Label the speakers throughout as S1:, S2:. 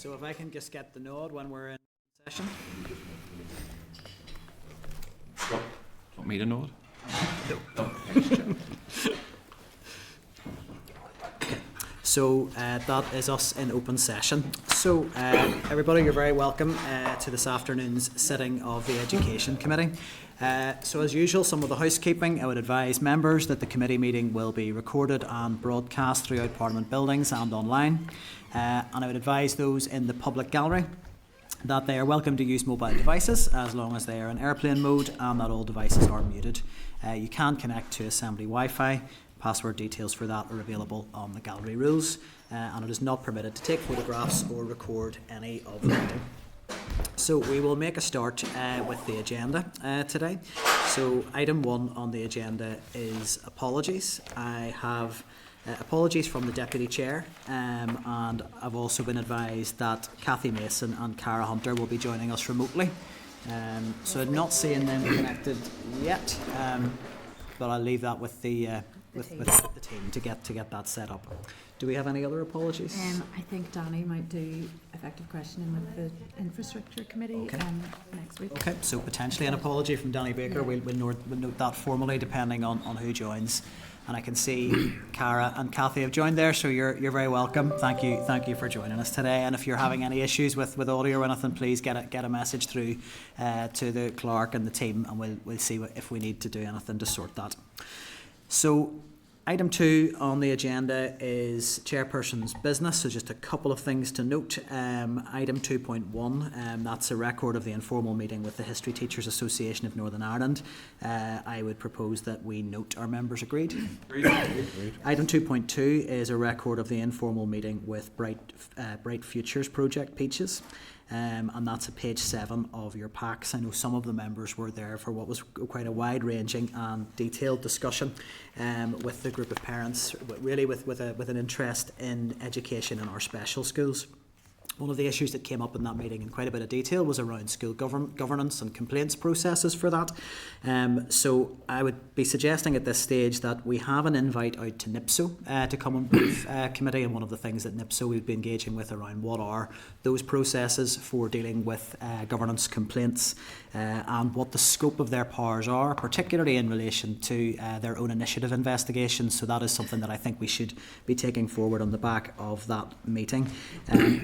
S1: So if I can just get the nod when we're in session.
S2: Want me to nod?
S1: So that is us in open session. So everybody, you're very welcome to this afternoon's sitting of the Education Committee. So as usual, some of the housekeeping. I would advise members that the committee meeting will be recorded and broadcast throughout Parliament buildings and online. And I would advise those in the public gallery that they are welcome to use mobile devices as long as they are in airplane mode and that all devices are muted. You can connect to Assembly Wi-Fi. Password details for that are available on the gallery rules, and it is not permitted to take photographs or record any of the meeting. So we will make a start with the agenda today. So item 1 on the agenda is apologies. I have apologies from the Deputy Chair, and I've also been advised that Cathy Mason and Cara Hunter will be joining us remotely. So I'm not seeing them connected yet, but I'll leave that with the team to get that set up. Do we have any other apologies?
S3: I think Danny might do effective questioning with the Infrastructure Committee next week. Okay,
S1: so potentially an apology from Danny Baker. Yeah. We'll note that formally depending on who joins. And I can see Cara and Cathy have joined there, so you're very welcome. Thank you for joining us today. And if you're having any issues with audio or anything, please get a message through to the clerk and the team, and we'll see if we need to do anything to sort that. So item 2 on the agenda is Chairperson's business, so just a couple of things to note. Item 2.1, that's a record of the informal meeting with the History Teachers Association of Northern Ireland. I would propose that we note our members agreed. Agreed. Item 2.2 is a record of the informal meeting with Bright Futures Project Peaches. And that's at page 7 of your packs. I know some of the members were there for what was quite a wide-ranging and detailed discussion with the group of parents, really with an interest in education in our special schools. One of the issues that came up in that meeting in quite a bit of detail was around school governance and complaints processes for that. So I would be suggesting at this stage that we have an invite out to NIPSO to come and brief committee, and one of the things that NIPSO we've been engaging with around what are those processes for dealing with governance complaints and what the scope of their powers are, particularly in relation to their own initiative investigations. So that is something that I think we should be taking forward on the back of that meeting.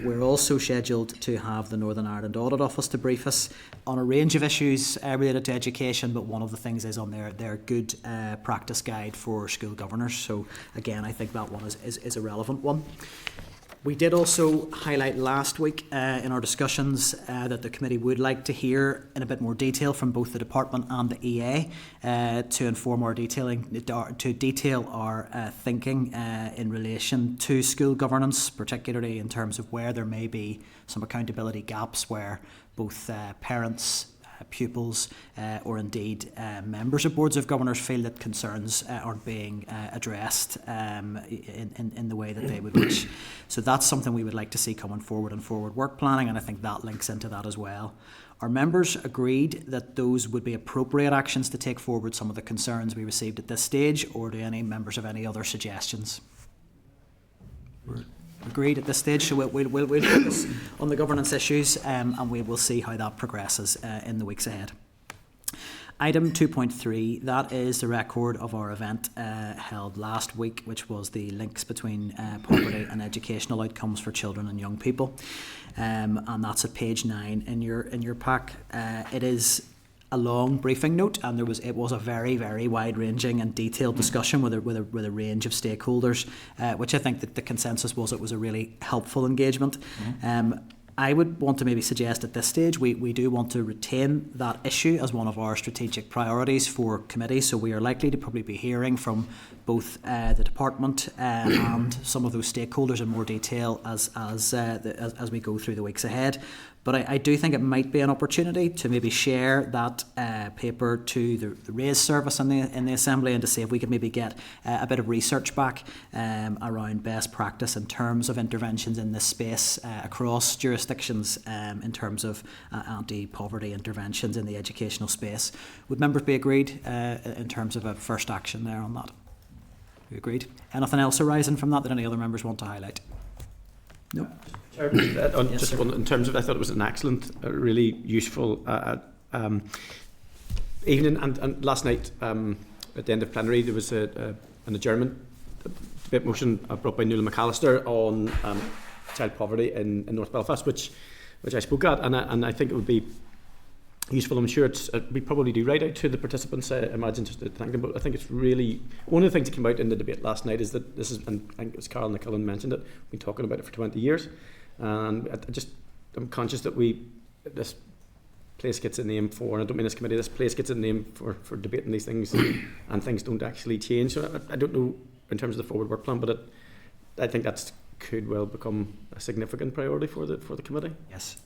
S1: We're also scheduled to have the Northern Ireland Audit Office to brief us on a range of issues related to education, but one of the things is on their good practice guide for school governors. So again, I think that one is a relevant one. We did also highlight last week in our discussions that the committee would like to hear in a bit more detail from both the department and the EA to inform our to detail our thinking in relation to school governance, particularly in terms of where there may be some accountability gaps where both parents, pupils or indeed members of boards of governors feel that concerns aren't being addressed in the way that they would wish. So that's something we would like to see coming forward in forward work planning, and I think that links into that as well. Our members agreed that those would be appropriate actions to take forward some of the concerns we received at this stage, or do any members have any other suggestions? Agreed at this stage, so we'll focus on the governance issues and we will see how that progresses in the weeks ahead. Item 2.3, that is the record of our event held last week, which was the links between poverty and educational outcomes for children and young people, and that's at page 9 in your pack. It is a long briefing note, and it was a very, very wide-ranging and detailed discussion with a range of stakeholders, which I think that the consensus was it was a really helpful engagement. I would want to maybe suggest at this stage we do want to retain that issue as one of our strategic priorities for committee, so we are likely to probably be hearing from both the department and some of those stakeholders in more detail as we go through the weeks ahead. But I do think it might be an opportunity to maybe share that paper to the RAISE service in the Assembly, and to see if we could maybe get a bit of research back around best practice in terms of interventions in this space across jurisdictions in terms of anti-poverty interventions in the educational space. Would members be agreed in terms of a first action there on that? You agreed? Anything else arising from that any other members want to highlight? No? Yes,
S4: Just
S1: sir.
S4: one, in terms of, I thought it was an excellent, really useful evening. And last night, at the end of plenary, there was an adjournment debate motion brought by Nuala McAllister on child poverty in North Belfast, which I spoke at, and I think it would be useful. I'm sure we probably do right out to the participants, I imagine, just to thank them. But I think it's really one of the things that came out in the debate last night is that this is, and I think as Carol McCullen mentioned it, we've been talking about it for 20 years, and I'm conscious that this place gets a name for, and I don't mean this committee, this place gets a name for debating these things, and things don't actually change. So I don't know in terms of the forward work plan, but I think that could well become a significant priority for the committee.
S1: Yes,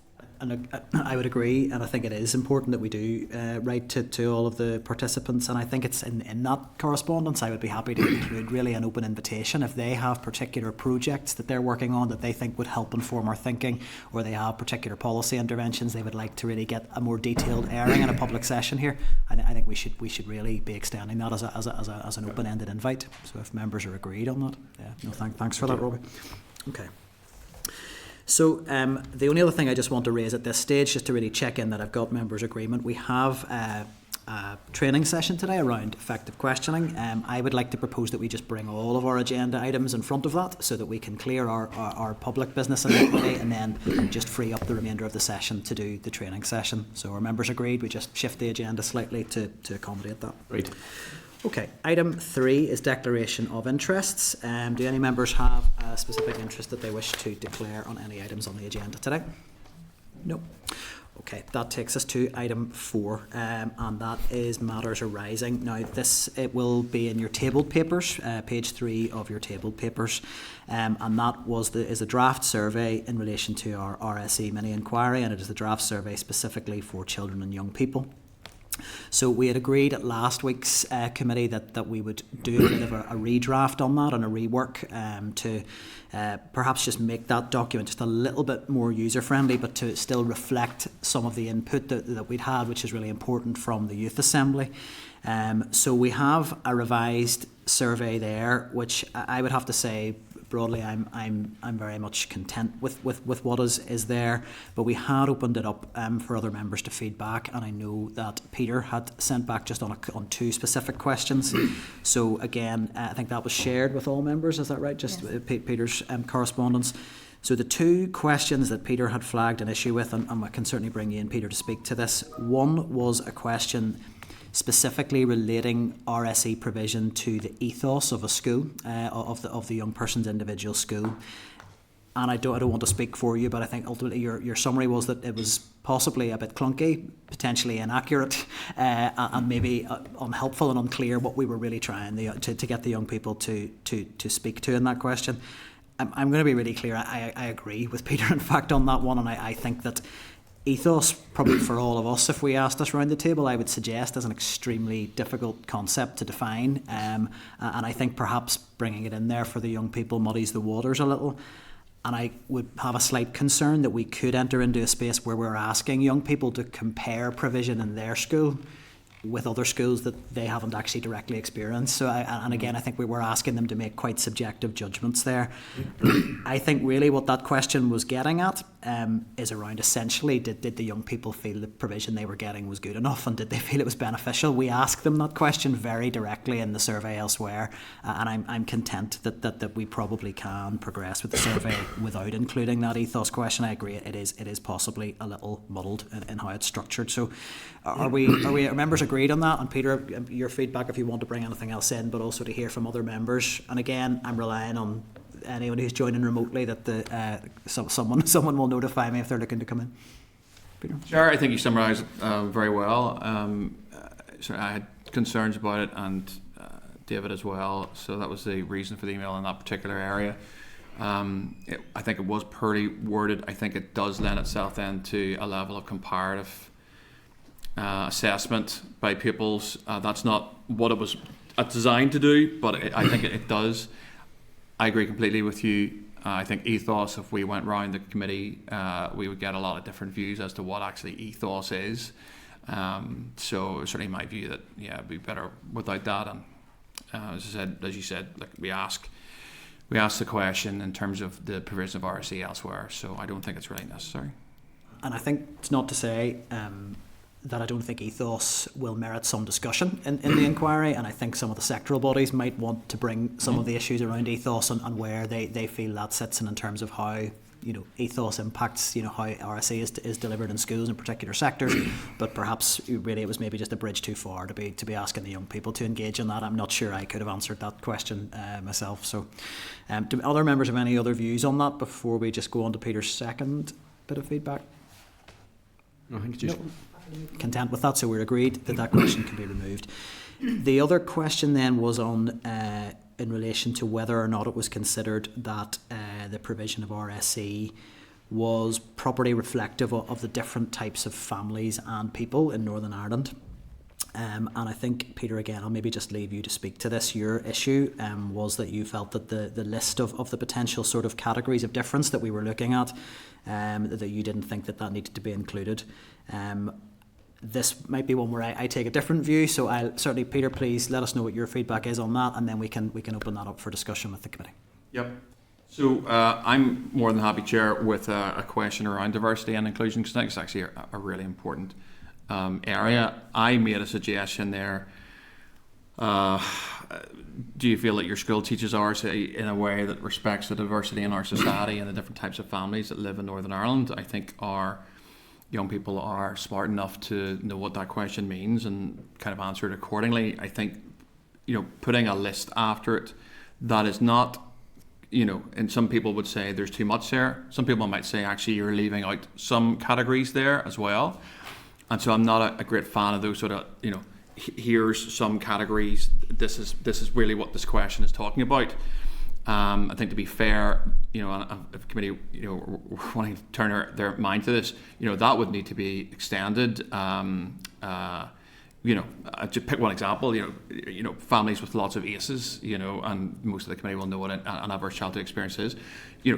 S1: and I would agree, and I think it is important that we do write to all of the participants, and I think it's in that correspondence I would be happy to include really an open invitation if they have particular projects that they're working on that they think would help inform our thinking, or they have particular policy interventions they would like to really get a more detailed airing in a public session here. I think we should really be extending that as an open-ended invite. So if members are agreed on that, thanks for that, Robbie. Okay. So the only other thing I just want to raise at this stage, just to really check in that I've got members' agreement, we have a training session today around effective questioning. I would like to propose that we just bring all of our agenda items in front of that so that we can clear our public business in the committee, and then just free up the remainder of the session to do the training session. So our members agreed we just shift the agenda slightly to accommodate that.
S4: Right.
S1: Okay, item 3 is declaration of interests. Do any members have a specific interest that they wish to declare on any items on the agenda today? No. Okay, that takes us to item 4, and that is matters arising. Now, it will be in your tabled papers, page 3 of your tabled papers, and that is a draft survey in relation to our RSE mini inquiry, and it is the draft survey specifically for children and young people. So we had agreed at last week's committee that we would do a bit of a redraft on that and a rework to perhaps just make that document just a little bit more user-friendly, but to still reflect some of the input that we'd had, which is really important from the Youth Assembly. So we have a revised survey there, which I would have to say broadly I'm very much content with what is there, but we had opened it up for other members to feedback, and I know that Peter had sent back just on 2 specific questions. So again, I think that was shared with all members, is that right? Just yes. Peter's correspondence. So the 2 questions that Peter had flagged an issue with, and I can certainly bring you in, Peter, to speak to this. One was a question specifically relating RSE provision to the ethos of a school, of the young person's individual school. And I don't want to speak for you, but I think ultimately your summary was that it was possibly a bit clunky, potentially inaccurate, and maybe unhelpful and unclear what we were really trying to get the young people to speak to in that question. I'm going to be really clear. I agree with Peter, in fact, on that one, and I think that ethos, probably for all of us, if we asked us around the table, I would suggest is an extremely difficult concept to define, and I think perhaps bringing it in there for the young people muddies the waters a little. And I would have a slight concern that we could enter into a space where we're asking young people to compare provision in their school with other schools that they haven't actually directly experienced. So, and again, I think we were asking them to make quite subjective judgments there. I think really what that question was getting at is around essentially, did the young people feel the provision they were getting was good enough, and did they feel it was beneficial? We asked them that question very directly in the survey elsewhere, and I'm content that we probably can progress with the survey without including that ethos question. I agree, it is possibly a little muddled in how it's structured. So are members agreed on that? And Peter, your feedback if you want to bring anything else in, but also to hear from other members. And again, I'm relying on anyone who's joining remotely that someone will notify me if they're looking to come in. Peter?
S2: Sure, I think you summarised it very well. So I had concerns about it, and David as well, so that was the reason for the email in that particular area. I think it was poorly worded. I think it does lend itself then to a level of comparative assessment by pupils. That's not what it was designed to do, but I think it does. I agree completely with you. I think ethos, if we went round the committee, we would get a lot of different views as to what actually ethos is. So certainly my view that it'd be better without that. And as you said, like we ask we asked the question in terms of the provision of RSE elsewhere. So I don't think it's really necessary.
S1: And I think it's not to say that I don't think ethos will merit some discussion in the inquiry, and I think some of the sectoral bodies might want to bring some of the issues around ethos and where they feel that sits in terms of how ethos impacts how RSE is delivered in schools in particular sectors. But perhaps really it was maybe just a bridge too far to be asking the young people to engage in that. I'm not sure I could have answered that question myself. So do other members have any other views on that before we just go on to Peter's second bit of feedback?
S4: I think it's useful.
S1: Content with that, so we're agreed that question can be removed. The other question then was on in relation to whether or not it was considered that the provision of RSE was properly reflective of the different types of families and people in Northern Ireland. And I think, Peter, again, I'll maybe just leave you to speak to this. Your issue was that you felt that the list of the potential sort of categories of difference that we were looking at, that you didn't think that needed to be included. This might be one where I take a different view, so I'll certainly, Peter, please let us know what your feedback is on that, and then we can open that up for discussion with the committee.
S2: Yep. So I'm more than happy, Chair, with a question around diversity and inclusion, because I think it's actually a really important area. I made a suggestion there. Do you feel that your school teaches RSE in a way that respects the diversity in our society and the different types of families that live in Northern Ireland? I think our young people are smart enough to know what that question means and kind of answer it accordingly. I think, putting a list after it that is not, and some people would say there's too much there. Some people might say actually you're leaving out some categories there as well. And so I'm not a great fan of those sort of, here's some categories. This is really what this question is talking about. I think, to be fair, if the committee, wanting to turn their mind to this, that would need to be extended. To pick one example, families with lots of ACEs, and most of the committee will know what an adverse childhood experience is.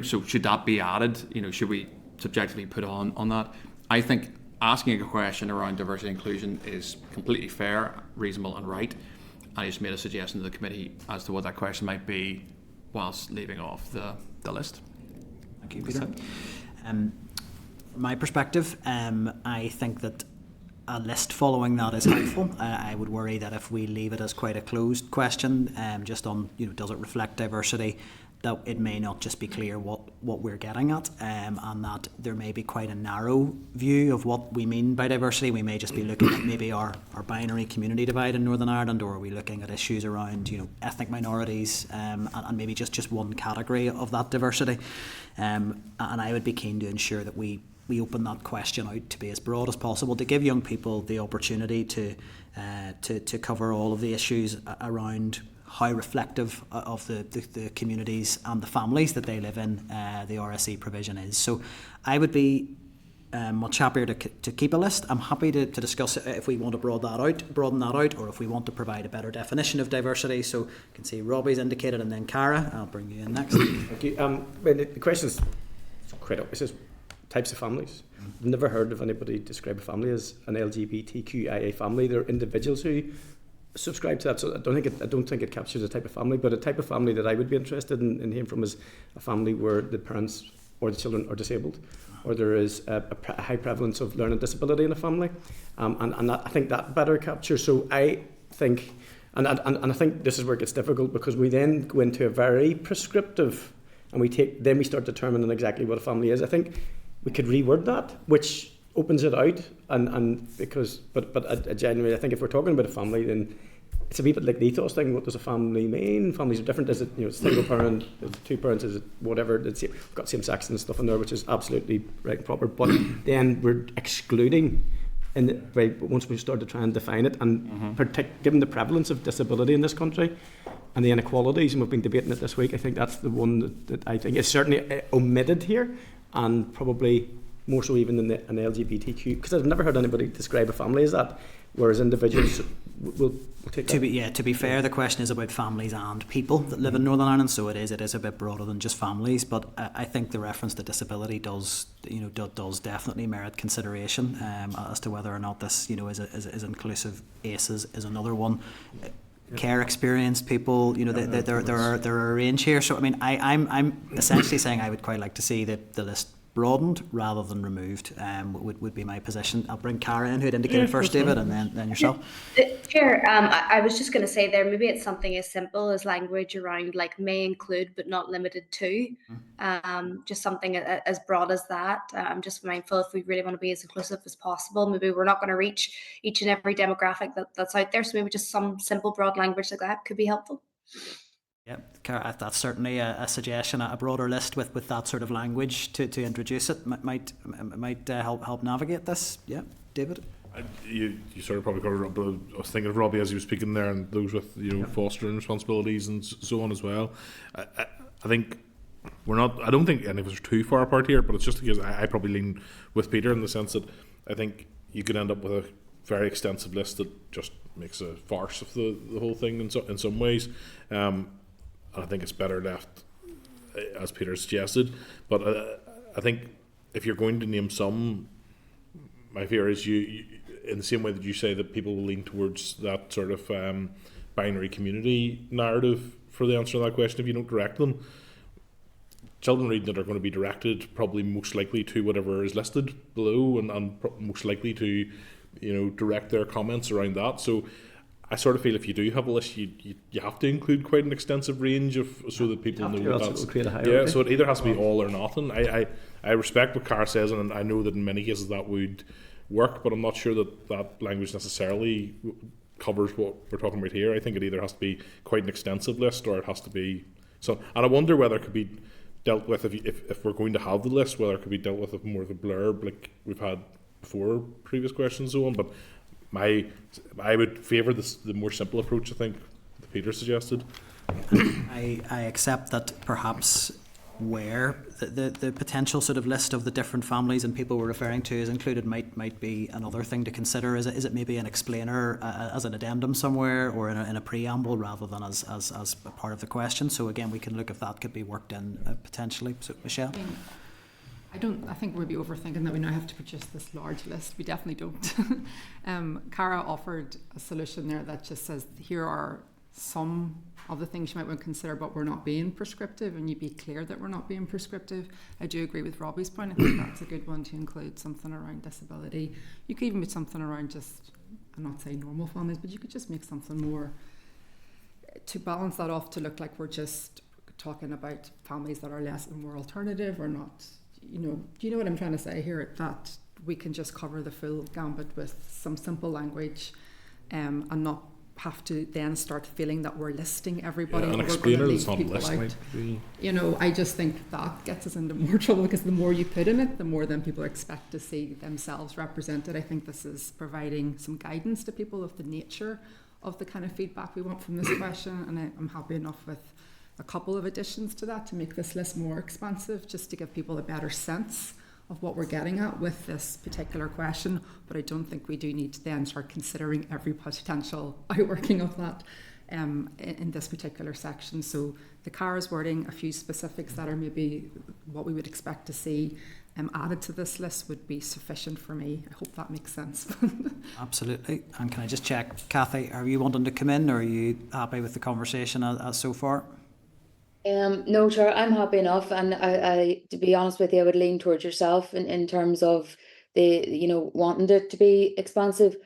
S2: So should that be added? Should we subjectively put on that? I think asking a question around diversity and inclusion is completely fair, reasonable, and right. I just made a suggestion to the committee as to what that question might be, whilst leaving off the list.
S1: Thank you, Peter. From my perspective, I think that a list following that is helpful. I would worry that if we leave it as quite a closed question, just on, does it reflect diversity, that it may not just be clear what we're getting at, and that there may be quite a narrow view of what we mean by diversity. We may just be looking at maybe our binary community divide in Northern Ireland, or are we looking at issues around ethnic minorities, and maybe just one category of that diversity. And I would be keen to ensure that we open that question out to be as broad as possible, to give young people the opportunity to cover all of the issues around how reflective of the communities and the families that they live in the RSE provision is. So I would be much happier to keep a list. I'm happy to discuss it if we want to broaden that out, or if we want to provide a better definition of diversity. So you can see Robbie's indicated, and then Cara, I'll bring you in next.
S4: Thank you. The question is quite obvious. It says types of families. I've never heard of anybody describe a family as an LGBTQIA family. They're individuals who subscribe to that, so I don't think it captures a type of family. But a type of family that I would be interested in hearing from is a family where the parents or the children are disabled, or there is a high prevalence of learning disability in a family, and that, I think that better captures. So I think, and I think this is where it gets difficult, because we then go into a very prescriptive, and we start determining exactly what a family is. I think we could reword that, which opens it out, but I genuinely, I think if we're talking about a family, then it's a wee bit like the ethos thing. What does a family mean? Families are different. Is it single parent? Is it two parents? Is it whatever? We've got same sex and stuff in there, which is absolutely right and proper. But then we're excluding, once we start to try and define it, and given the prevalence of disability in this country and the inequalities, and we've been debating it this week, I think that's the one that I think is certainly omitted here, and probably more so even than an LGBTQ, because I've never heard anybody describe a family as that, whereas individuals will take that. To be fair, the question is about families and people that live in Northern Ireland, so it is a bit broader than just families. But I think the reference to disability does definitely merit consideration as to whether or not this is inclusive. ACEs is another one.
S1: care experienced people, you know, there are a range here. So I mean, I'm essentially saying I would quite like to see the list broadened rather than removed. Would be my position. I'll bring Cara in, who had indicated first, David, and then yourself.
S5: Chair, I was just going to say there, maybe it's something as simple as language around like may include but not limited to. Just something as broad as that. I'm just mindful if we really want to be as inclusive as possible, maybe we're not going to reach each and every demographic that's out there. So maybe just some simple broad language like that could be helpful.
S1: Yeah, that's certainly a suggestion. A broader list with that sort of language to introduce it might help navigate this. Yeah, David.
S6: You sort of probably covered it, but I was thinking of Robbie as he was speaking there, and those with fostering responsibilities and so on as well. I think we're not. I don't think any of us are too far apart here, but it's just because I probably lean with Peter in the sense that I think you could end up with a very extensive list that just makes a farce of the whole thing in some ways. I think it's better left as Peter suggested. But I think if you're going to name some, my fear is you in the same way that you say that people will lean towards that sort of binary community narrative for the answer to that question if you don't direct them. Children reading it are going to be directed probably most likely to whatever is listed below and most likely to direct their comments around that. So I sort of feel if you do have a list, you have to include quite an extensive range so that people know that's
S4: create a hierarchy.
S6: Yeah, so it either has to be all or nothing. I respect what Cara says, and I know that in many cases that would work, but I'm not sure that language necessarily covers what we're talking about here. I think it either has to be quite an extensive list or it has to be so. And I wonder whether it could be dealt with if we're going to have the list, whether it could be dealt with more of a blurb like we've had before previous questions and so on. But I would favour the more simple approach, I think, that Peter suggested.
S1: I accept that perhaps where the potential sort of list of the different families and people we're referring to is included might be another thing to consider. Is it maybe an explainer as an addendum somewhere or in a preamble rather than as a part of the question? So again, we can look if that could be worked in potentially. So Michelle?
S3: I think we'd be overthinking that we now have to produce this large list. We definitely don't. Cara offered a solution there that just says, here are some of the things you might want to consider, but we're not being prescriptive, and you be clear that we're not being prescriptive. I do agree with Robbie's point. I think that's a good one to include something around disability. You could even put something around just, I'm not saying normal families, but you could just make something more to balance that off to look like we're just talking about families that are less and more alternative or not. Do you know what I'm trying to say here? That we can just cover the full gambit with some simple language and not have to then start feeling that we're listing everybody.
S6: And
S3: we're
S6: explainer
S3: going
S6: that's
S3: to
S6: on
S3: leave
S6: the
S3: people
S6: list.
S3: out. I just think that gets us into more trouble because the more you put in it, the more then people expect to see themselves represented. I think this is providing some guidance to people of the nature of the kind of feedback we want from this question, and I'm happy enough with a couple of additions to that to make this list more expansive, just to give people a better sense of what we're getting at with this particular question. But I don't think we do need to then start considering every potential outworking of that in this particular section. So the Cara's wording, a few specifics that are maybe what we would expect to see added to this list would be sufficient for me. I hope that makes sense.
S1: Absolutely. And can I just check, Kathy, are you wanting to come in, or are you happy with the conversation as so far?
S7: No, Chair, I'm happy enough, and I, to be honest with you, I would lean towards yourself in terms of the, wanting it to be expansive.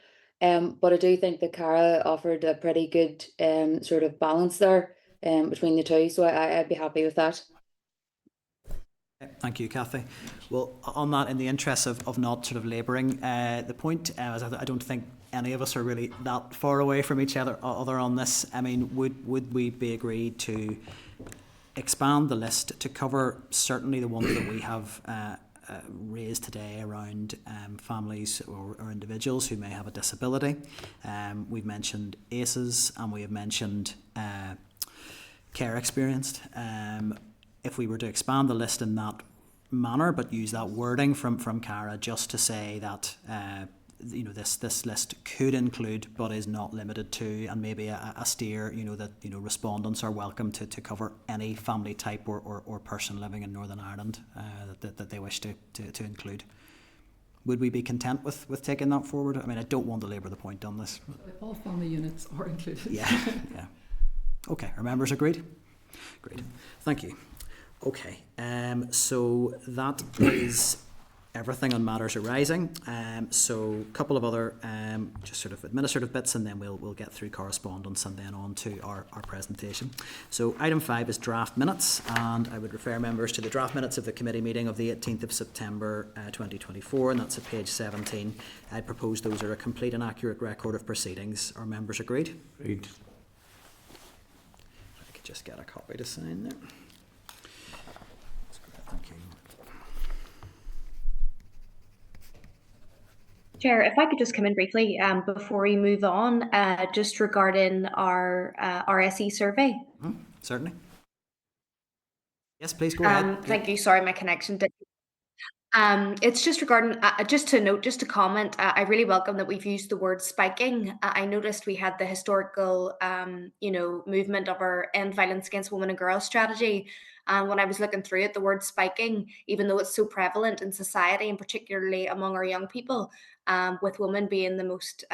S7: But I do think that Cara offered a pretty good sort of balance there between the two, so I'd be happy with that.
S1: Thank you, Kathy. Well, on that, in the interest of not sort of labouring the point, as I don't think any of us are really that far away from each other on this. I mean, would we be agreed to expand the list to cover certainly the ones that we have raised today around families or individuals who may have a disability? We've mentioned ACEs and we have mentioned care experienced. If we were to expand the list in that manner, but use that wording from Cara just to say that this list could include but is not limited to, and maybe a steer, that respondents are welcome to cover any family type or person living in Northern Ireland that they wish to include. would we be content with taking that forward? I mean, I don't want to labour the point on this.
S3: If all family units are included.
S1: Yeah, yeah. Okay, our members agreed? Great, thank you. Okay, so that is everything on matters arising. So a couple of other just sort of administrative bits, and then we'll get through correspondence and then on to our presentation. So item 5 is draft minutes, and I would refer members to the draft minutes of the committee meeting of the 18th of September 2024, and that's at page 17. I propose those are a complete and accurate record of proceedings. Are members agreed?
S4: Agreed.
S1: I could just get a copy to sign there. That's great, thank you.
S5: Chair, if I could just come in briefly before we move on, just regarding our RSE survey.
S1: Certainly. Yes, please go ahead.
S5: Thank you. Sorry, my connection did. It's just regarding, just to note, just to comment, I really welcome that we've used the word spiking. I noticed we had the historical, movement of our End Violence Against Women and Girls strategy. And when I was looking through it, the word spiking, even though it's so prevalent in society and particularly among our young people, with women being the most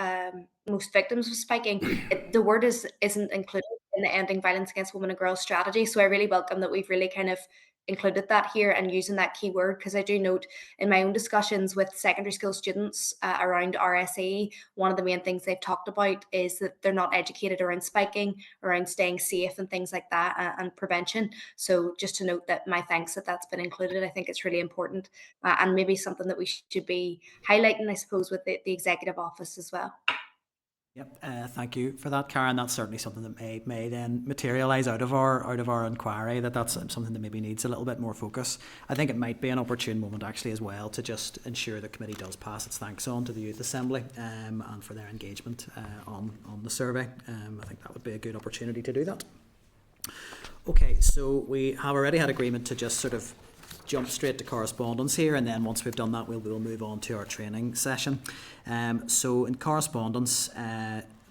S5: victims of spiking, the word isn't included in the Ending Violence Against Women and Girls strategy. So I really welcome that we've really kind of included that here and using that keyword, because I do note in my own discussions with secondary school students around RSE, one of the main things they've talked about is that they're not educated around spiking, around staying safe and things like that, and prevention. So just to note that my thanks that that's been included. I think it's really important and maybe something that we should be highlighting, I suppose, with the executive office as well.
S1: Yep, thank you for that, Karen. That's certainly something that may then materialise out of our inquiry. That's something that maybe needs a little bit more focus. I think it might be an opportune moment actually as well to just ensure the committee does pass its thanks on to the Youth Assembly and for their engagement on the survey. I think that would be a good opportunity to do that. Okay, so we have already had agreement to just sort of jump straight to correspondence here, and then once we've done that we'll move on to our training session. So in correspondence,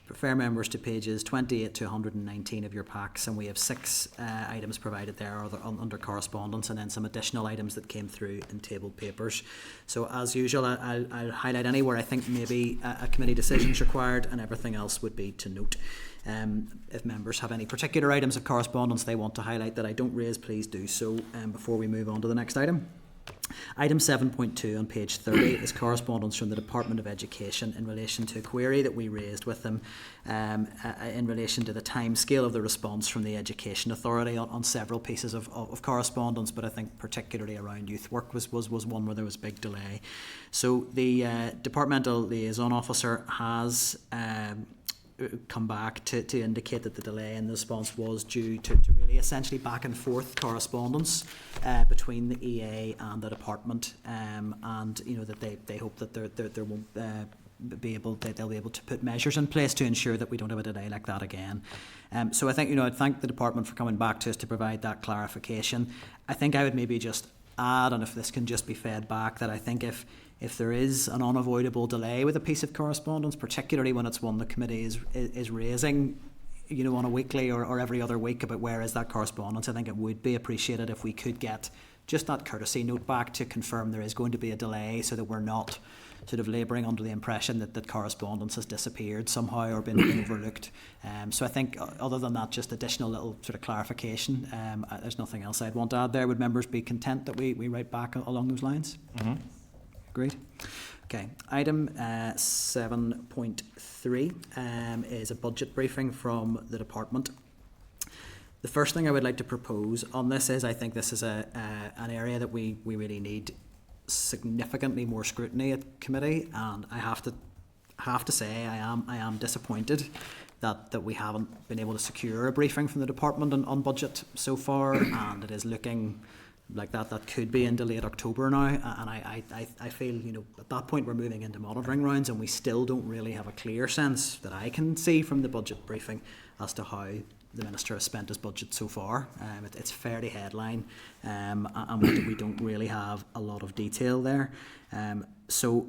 S1: refer members to pages 28 to 119 of your packs, and we have 6 items provided there under correspondence, and then some additional items that came through in tabled papers. So as usual, I'll highlight anywhere I think maybe a committee decision is required, and everything else would be to note. If members have any particular items of correspondence they want to highlight that I don't raise, please do so before we move on to the next item. Item 7.2 on page 30 is correspondence from the Department of Education in relation to a query that we raised with them in relation to the timescale of the response from the Education Authority on several pieces of correspondence, but I think particularly around youth work was one where there was a big delay. So the Departmental Liaison Officer has come back to indicate that the delay in the response was due to really essentially back and forth correspondence between the EA and the department, and that they hope that there won't they'll be able to put measures in place to ensure that we don't have a delay like that again. So I think I'd thank the department for coming back to us to provide that clarification. I think I would maybe just add, and if this can just be fed back, that I think if there is an unavoidable delay with a piece of correspondence, particularly when it's one the committee is raising, on a weekly or every other week about where is that correspondence, I think it would be appreciated if we could get just that courtesy note back to confirm there is going to be a delay, so that we're not sort of labouring under the impression that correspondence has disappeared somehow or been overlooked. So I think other than that, just additional little sort of clarification. There's nothing else I'd want to add there. Would members be content that we write back along those lines? Mm-hmm. Agreed. Okay, item 7.3 is a budget briefing from the department. The first thing I would like to propose on this is, I think this is an area that we really need significantly more scrutiny at committee, and I have to say I am disappointed that we haven't been able to secure a briefing from the department on budget so far, and it is looking like that could be into late October now, and I feel at that point we're moving into monitoring rounds, and we still don't really have a clear sense that I can see from the budget briefing as to how the Minister has spent his budget so far. It's fairly headline, and we don't really have a lot of detail there. So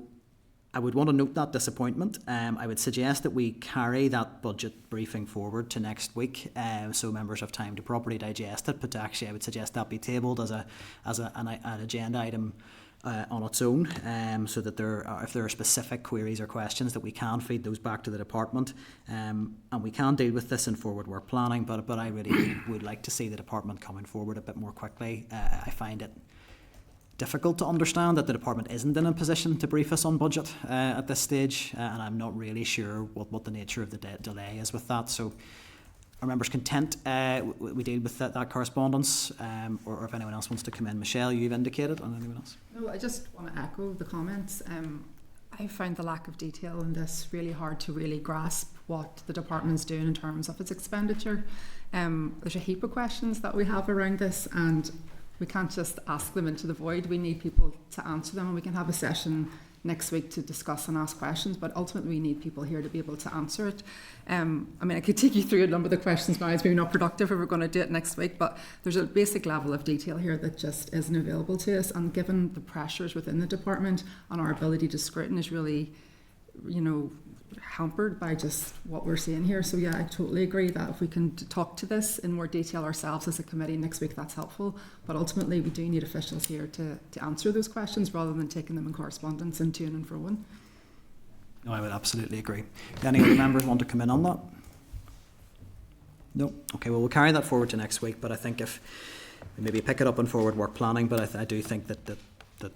S1: I would want to note that disappointment. I would suggest that we carry that budget briefing forward to next week, so members have time to properly digest it. But actually, I would suggest that be tabled as an agenda item on its own, so that if there are specific queries or questions, that we can feed those back to the department, and we can deal with this in forward work planning. But I really would like to see the department coming forward a bit more quickly. I find it difficult to understand that the department isn't in a position to brief us on budget at this stage, and I'm not really sure what the nature of the delay is with that. So are members content we deal with that correspondence, or if anyone else wants to come in? Michelle, you've indicated, and anyone else?
S3: No, I just want to echo the comments. I find the lack of detail in this really hard to really grasp what the department's doing in terms of its expenditure. There's a heap of questions that we have around this, and we can't just ask them into the void. We need people to answer them, and we can have a session next week to discuss and ask questions, but ultimately we need people here to be able to answer it. I could take you through a number of the questions now. It's maybe not productive if we're going to do it next week, but there's a basic level of detail here that just isn't available to us, and given the pressures within the department and our ability to scrutinise really, hampered by just what we're seeing here. So yeah, I totally agree that if we can talk to this in more detail ourselves as a committee next week, that's helpful. But ultimately we do need officials here to answer those questions rather than taking them in correspondence and to and fro.
S1: No, I would absolutely agree. Do any other members want to come in on that? No? Okay, well, we'll carry that forward to next week, but I think if we maybe pick it up in forward work planning, but I do think that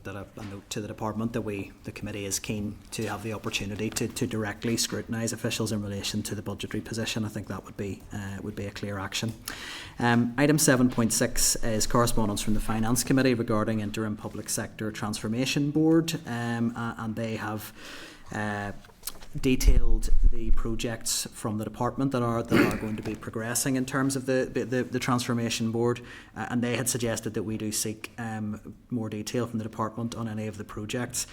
S1: a note to the department that the committee is keen to have the opportunity to directly scrutinise officials in relation to the budgetary position. I think that would be a clear action. Item 7.6 is correspondence from the Finance Committee regarding Interim Public Sector Transformation Board, and they have detailed the projects from the department that are going to be progressing in terms of the transformation board, and they had suggested that we do seek more detail from the department on any of the projects.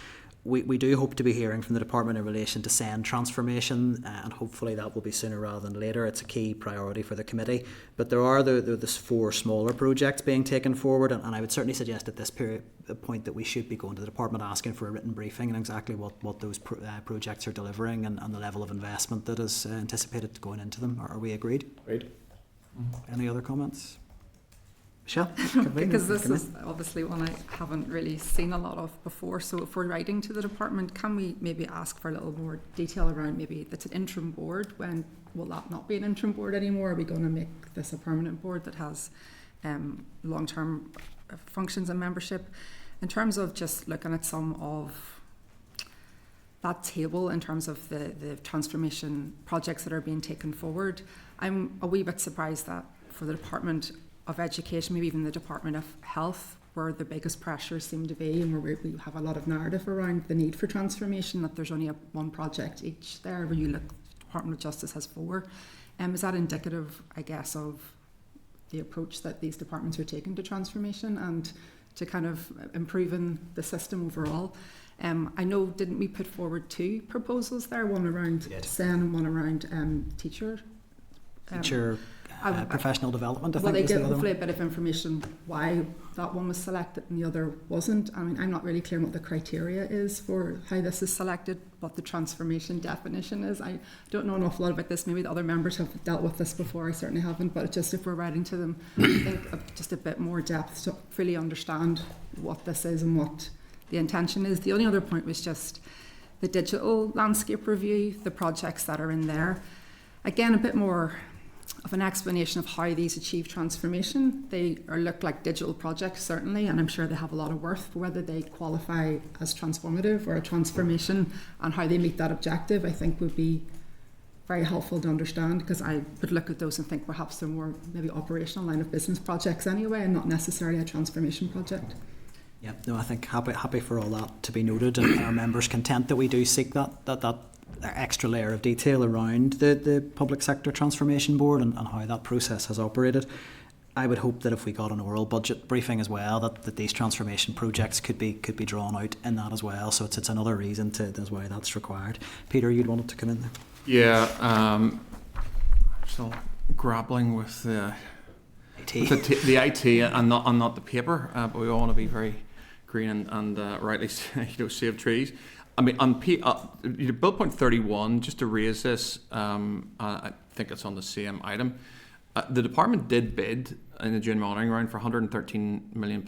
S1: We do hope to be hearing from the department in relation to SEND transformation, and hopefully that will be sooner rather than later. It's a key priority for the committee, but there are the 4 smaller projects being taken forward, and I would certainly suggest at this point that we should be going to the department asking for a written briefing on exactly what those projects are delivering and the level of investment that is anticipated going into them. Are we agreed?
S4: Agreed.
S1: Any other comments? Michelle?
S3: Because this is obviously one I haven't really seen a lot of before. So if we're writing to the department, can we maybe ask for a little more detail around maybe it's an interim board? When will that not be an interim board anymore? Are we going to make this a permanent board that has long-term functions and membership? In terms of just looking at some of that table in terms of the transformation projects that are being taken forward, I'm a wee bit surprised that for the Department of Education, maybe even the Department of Health, where the biggest pressures seem to be, and where we have a lot of narrative around the need for transformation, that there's only one project each there. When you look, the Department of Justice has 4. Is that indicative, I guess, of the approach that these departments are taking to transformation and to kind of improving the system overall? I know, didn't we put forward 2 proposals there, one around SEN and one around teacher
S1: professional development, I
S3: well,
S1: think.
S3: They give hopefully a bit of information why that one was selected and the other wasn't. I mean, I'm not really clear what the criteria is for how this is selected, what the transformation definition is. I don't know an awful lot about this. Maybe the other members have dealt with this before. I certainly haven't, but just if we're writing to them, I think of just a bit more depth to fully understand what this is and what the intention is. The only other point was just the digital landscape review, the projects that are in there. Again, a bit more of an explanation of how these achieve transformation. They look like digital projects, certainly, and I'm sure they have a lot of worth, but whether they qualify as transformative or a transformation and how they meet that objective, I think would be very helpful to understand, because I would look at those and think perhaps they're more maybe operational line of business projects anyway, and not necessarily a transformation project.
S1: Yeah, no, I think happy for all that to be noted, and our members content that we do seek that extra layer of detail around the Public Sector Transformation Board and how that process has operated. I would hope that if we got an oral budget briefing as well, that these transformation projects could be drawn out in that as well. So it's another reason that's why that's required. Peter, you'd wanted to come in there.
S2: Yeah, I'm still grappling with the IT and not the paper, but we all want to be very green and rightly save trees. I mean, on bullet point 31, just to raise this, I think it's on the same item. The department did bid in the June monitoring round for £113 million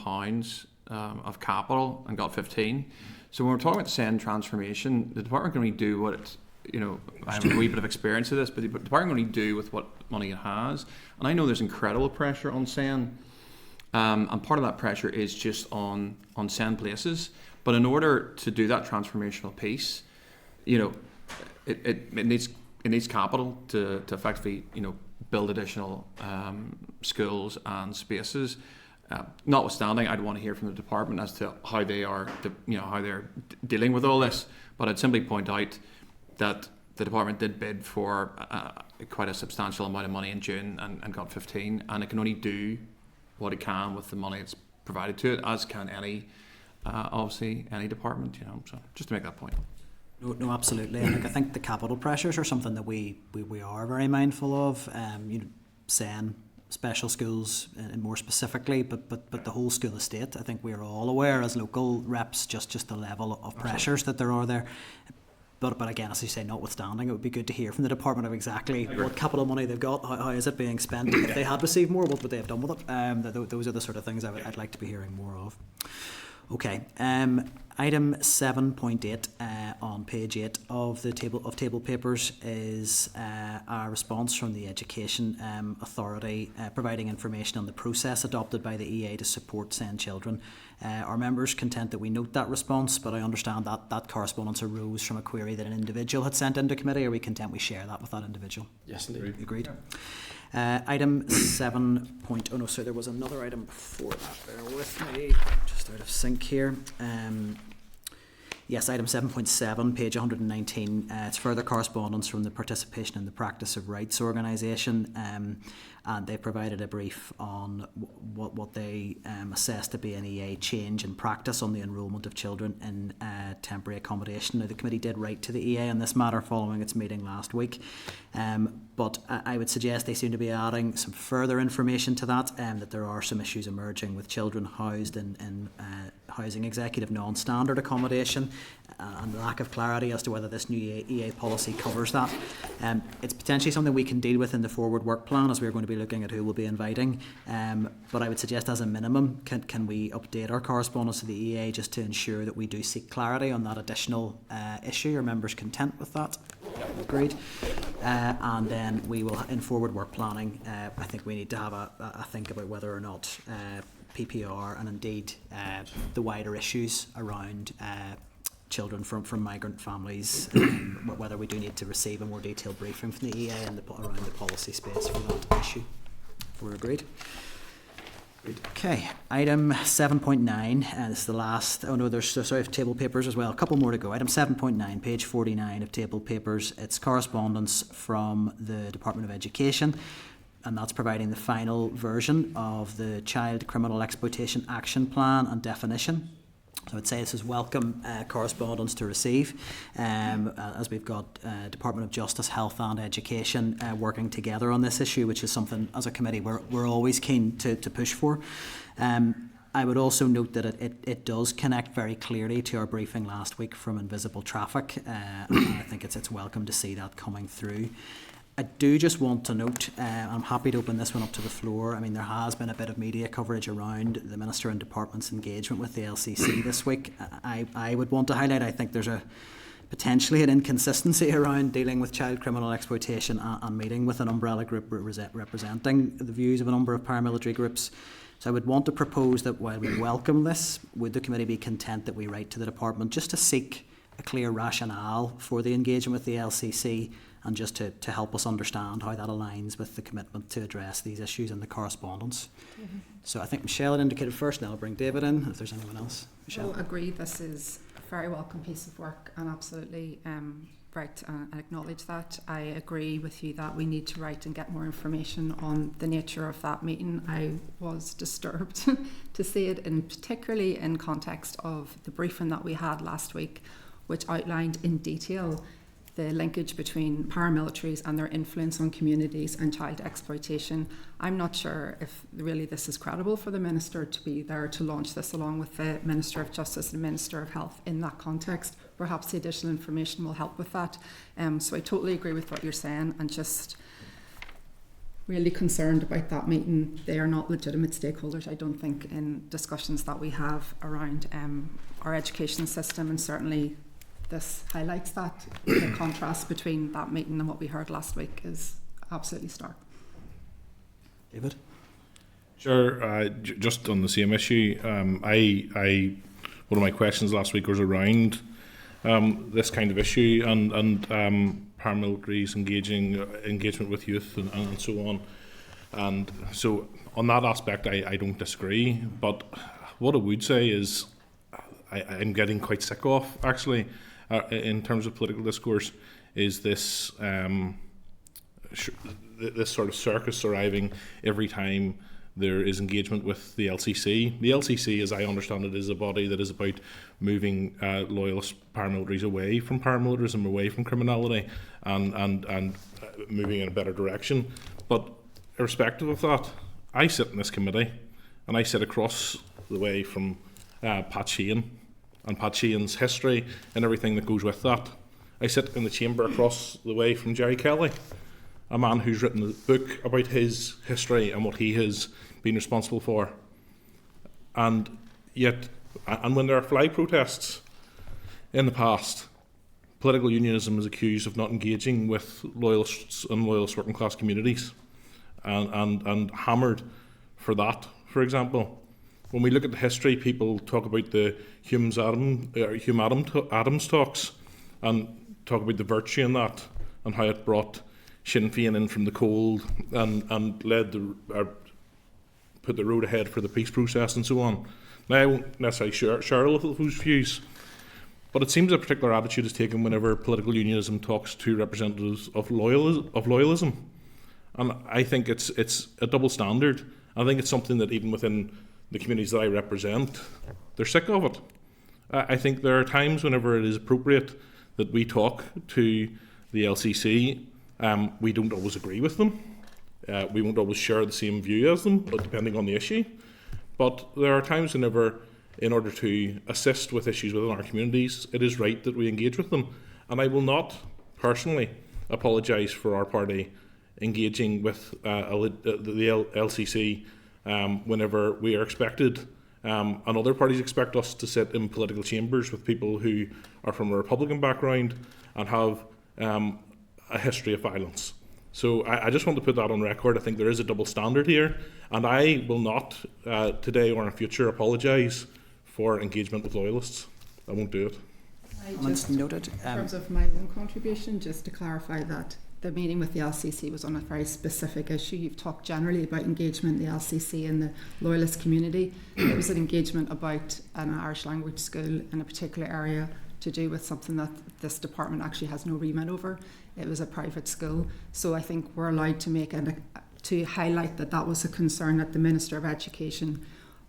S2: of capital and got 15. So when we're talking about SEN transformation, the department can only do what it, I have a wee bit of experience of this, but the department can only do with what money it has. And I know there's incredible pressure on SEN, and part of that pressure is just on SEN places. But in order to do that transformational piece, it needs capital to effectively, build additional schools and spaces. Notwithstanding, I'd want to hear from the department as to how they are, how they're dealing with all this. But I'd simply point out that the department did bid for quite a substantial amount of money in June and got 15, and it can only do what it can with the money it's provided to it, as can any department. So just to make that point.
S1: No, absolutely. And I think the capital pressures are something that we are very mindful of. SEN, special schools, and more specifically, but the whole school estate. I think we are all aware as local reps just the level of pressures that there are there. But again, as you say, notwithstanding, it would be good to hear from the department of exactly what capital money they've got, how is it being spent. If they had received more, what would they have done with it? Those are the sort of things I'd like to be hearing more of. Okay, item 7.8 on page 8 of the table papers is our response from the Education Authority providing information on the process adopted by the EA to support SEN children. Our members content that we note that response, but I understand that correspondence arose from a query that an individual had sent into committee. Are we content we share that with that individual?
S4: Yes, indeed.
S1: Agreed. Item 7. Oh no, sorry, there was another item before that. Bear with me, just out of sync here. Yes, item 7.7, page 119. It's further correspondence from the Participation in the Practice of Rights organisation, and they provided a brief on what they assess to be an EA change in practice on the enrolment of children in temporary accommodation. Now, the committee did write to the EA on this matter following its meeting last week, but I would suggest they seem to be adding some further information to that, that there are some issues emerging with children housed in housing executive non-standard accommodation, and the lack of clarity as to whether this new EA policy covers that. It's potentially something we can deal with in the forward work plan, as we're going to be looking at who we'll be inviting, but I would suggest as a minimum can we update our correspondence to the EA just to ensure that we do seek clarity on that additional issue. Are members content with that? Agreed. And then we will, in forward work planning, I think we need to have a think about whether or not PPR and indeed the wider issues around children from migrant families, whether we do need to receive a more detailed briefing from the EA and around the policy space for that issue. If we're agreed. Okay, item 7.9, and this is the last. Oh no, there's table papers as well. A couple more to go. Item 7.9, page 49 of table papers. It's correspondence from the Department of Education, and that's providing the final version of the Child Criminal Exploitation Action Plan and definition. So I'd say this is welcome correspondence to receive, as we've got Department of Justice, Health and Education working together on this issue, which is something as a committee we're always keen to push for. I would also note that it does connect very clearly to our briefing last week from Invisible Traffic. I think it's welcome to see that coming through. I do just want to note, I'm happy to open this one up to the floor. I mean, there has been a bit of media coverage around the Minister and Department's engagement with the LCC this week. I would want to highlight, I think there's potentially an inconsistency around dealing with child criminal exploitation and meeting with an umbrella group representing the views of a number of paramilitary groups. So I would want to propose that while we welcome this, would the committee be content that we write to the Department just to seek a clear rationale for the engagement with the LCC, and just to help us understand how that aligns with the commitment to address these issues in the correspondence. Mm-hmm. So I think Michelle had indicated first, and I'll bring David in if there's anyone else. Michelle?
S3: Well, agreed, this is a very welcome piece of work, and absolutely right, and acknowledge that. I agree with you that we need to write and get more information on the nature of that meeting. I was disturbed to see it, and particularly in context of the briefing that we had last week, which outlined in detail the linkage between paramilitaries and their influence on communities and child exploitation. I'm not sure if really this is credible for the Minister to be there to launch this along with the Minister of Justice and Minister of Health in that context. Perhaps the additional information will help with that. So I totally agree with what you're saying, and just really concerned about that meeting. They are not legitimate stakeholders, I don't think, in discussions that we have around our education system, and certainly this highlights that. The contrast between that meeting and what we heard last week is absolutely stark.
S1: David?
S6: Sure. Just on the same issue, one of my questions last week was around this kind of issue and paramilitaries engagement with youth and so on. And so on that aspect, I don't disagree. But what I would say is I'm getting quite sick of, actually, in terms of political discourse, is this this sort of circus arriving every time there is engagement with the LCC. The LCC, as I understand it, is a body that is about moving loyalist paramilitaries away from paramilitarism, away from criminality, and moving in a better direction. But irrespective of that, I sit in this committee, and I sit across the way from Pat Sheehan and Pat Sheehan's history and everything that goes with that. I sit in the chamber across the way from Jerry Kelly, a man who's written a book about his history and what he has been responsible for. And yet, and when there are flag protests in the past, political unionism is accused of not engaging with loyalists and loyalist working class communities, and hammered for that, for example. When we look at the history, people talk about the Hume Adams talks and talk about the virtue in that and how it brought Sinn Féin in from the cold and led put the road ahead for the peace process and so on. Now, I won't necessarily share all of those views, but it seems a particular attitude is taken whenever political unionism talks to representatives of loyalism. And I think it's a double standard. I think it's something that even within the communities that I represent, they're sick of it. I think there are times whenever it is appropriate that we talk to the LCC. We don't always agree with them. We won't always share the same view as them, but depending on the issue. But there are times whenever, in order to assist with issues within our communities, it is right that we engage with them. And I will not personally apologise for our party engaging with the LCC whenever we are expected, and other parties expect us to sit in political chambers with people who are from a Republican background and have a history of violence. So I just want to put that on record. I think there is a double standard here, and I will not today or in future apologise for engagement with loyalists. I won't do it.
S3: Just
S1: noted.
S3: in terms of my own contribution, just to clarify that the meeting with the LCC was on a very specific issue. You've talked generally about engagement in the LCC and the loyalist community. It was an engagement about an Irish language school in a particular area to do with something that this department actually has no remit over. It was a private school. So I think we're allowed to to highlight that that was a concern that the Minister of Education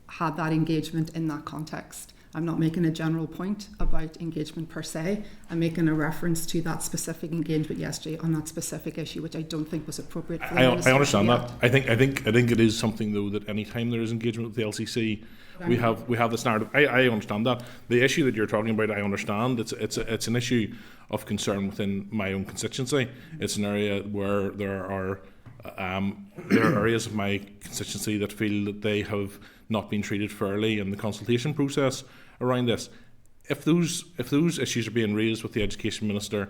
S3: had that engagement in that context. I'm not making a general point about engagement per se. I'm making a reference to that specific engagement yesterday on that specific issue, which I don't think was appropriate for the Minister.
S6: I understand that. I think it is something though that any time there is engagement with the LCC, we have this narrative. I understand that. The issue that you're talking about, I understand. It's an issue of concern within my own constituency. It's an area where there are areas of my constituency that feel that they have not been treated fairly in the consultation process around this. If those issues are being raised with the Education Minister,